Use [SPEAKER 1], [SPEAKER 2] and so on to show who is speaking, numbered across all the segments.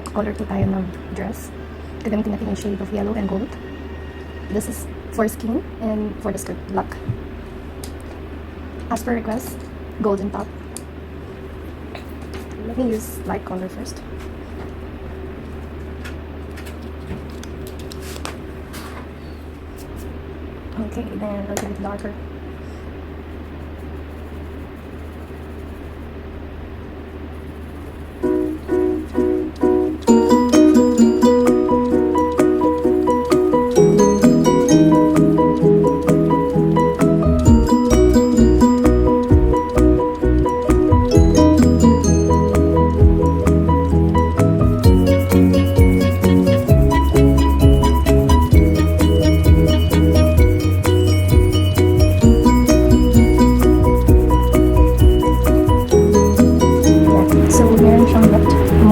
[SPEAKER 1] mag-color po tayo ng dress. Gagamitin natin yung shade of yellow and gold. This is for skin and for the skirt, black. As per request, golden top. Let me use light color first. Okay, then a little bit darker.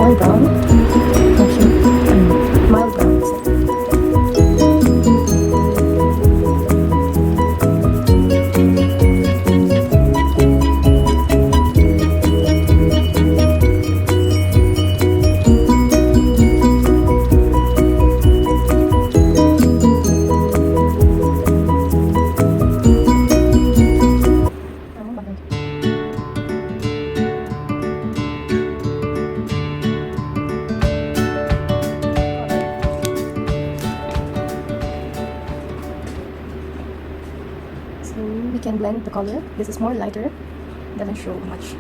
[SPEAKER 1] More brown. Mild brown. We can blend the color. This is more lighter, doesn't show much.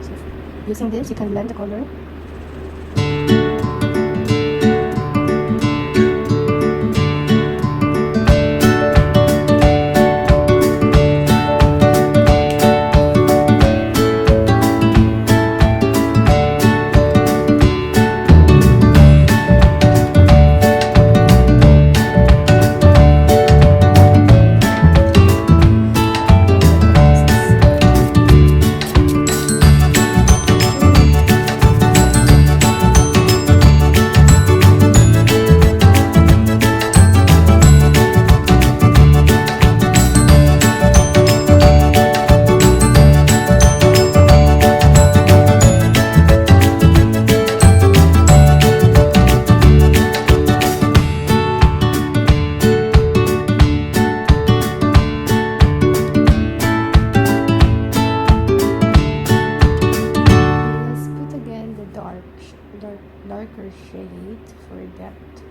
[SPEAKER 1] So using this, you can blend the color. Darker shade for depth.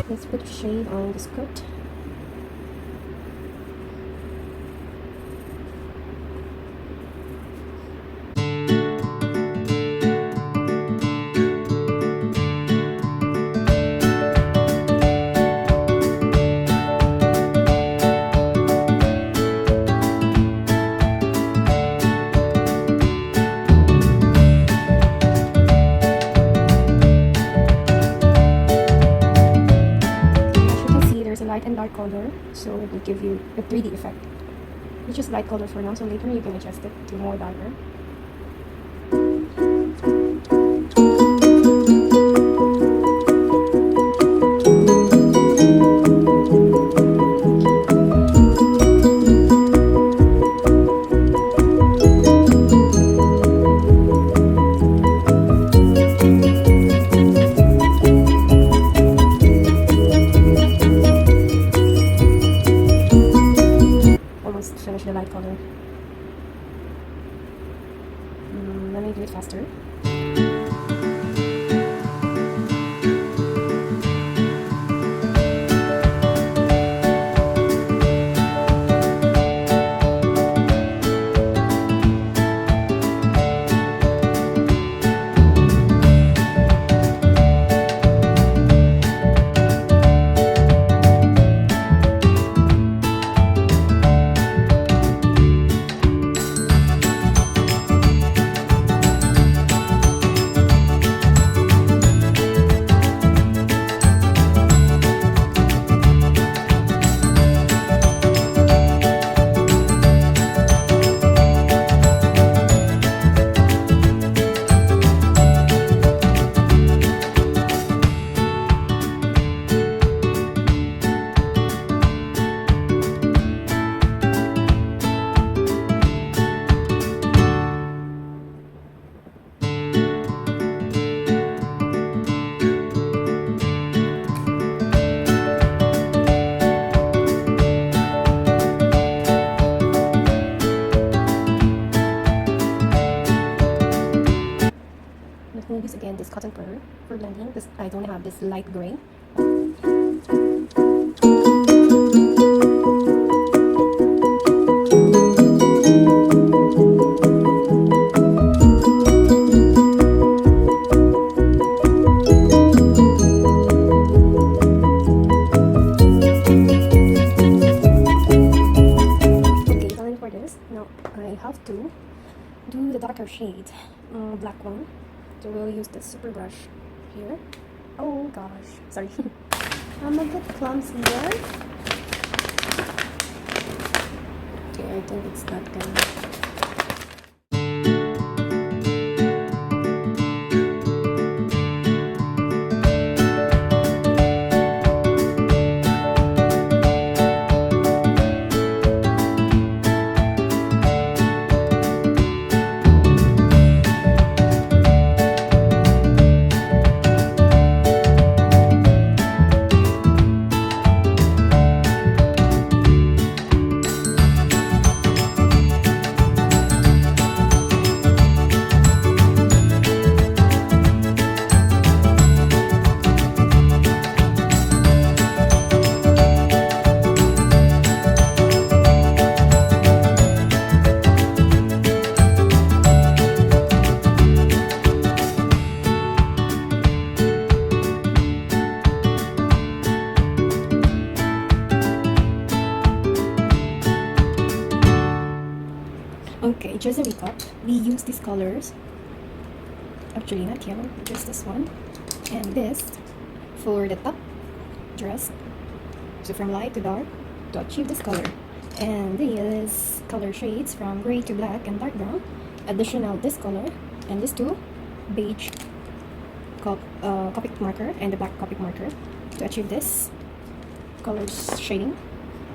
[SPEAKER 1] Let's put a shade on the skirt. Light and dark color, so it will give you a 3D effect. Which is light color for now, so later you can adjust it to more darker. Finish the light color. Let me do it faster. to do the darker shade, black one. So we'll use the super brush here. Oh gosh, sorry. I'm a bit clumsy here. Okay, I think it's not gonna. Okay, just a recap. We use these colors. Actually, not yellow, just this one. And this for the top dress. So from light to dark to achieve this color. And these color shades from gray to black and dark brown. Additional this color and these two beige Copic marker and the black Copic marker to achieve this color shading.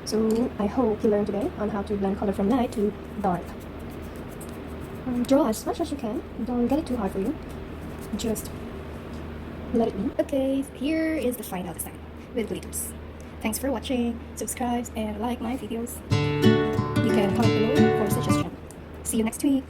[SPEAKER 1] So I hope you learned today on how to blend color from light to dark. Draw as much as you can. Don't get it too hard for you. Just let it be. Okay, here is the final design with glitters. Thanks for watching. Subscribe and like my videos. You can comment below for suggestion. See you next week.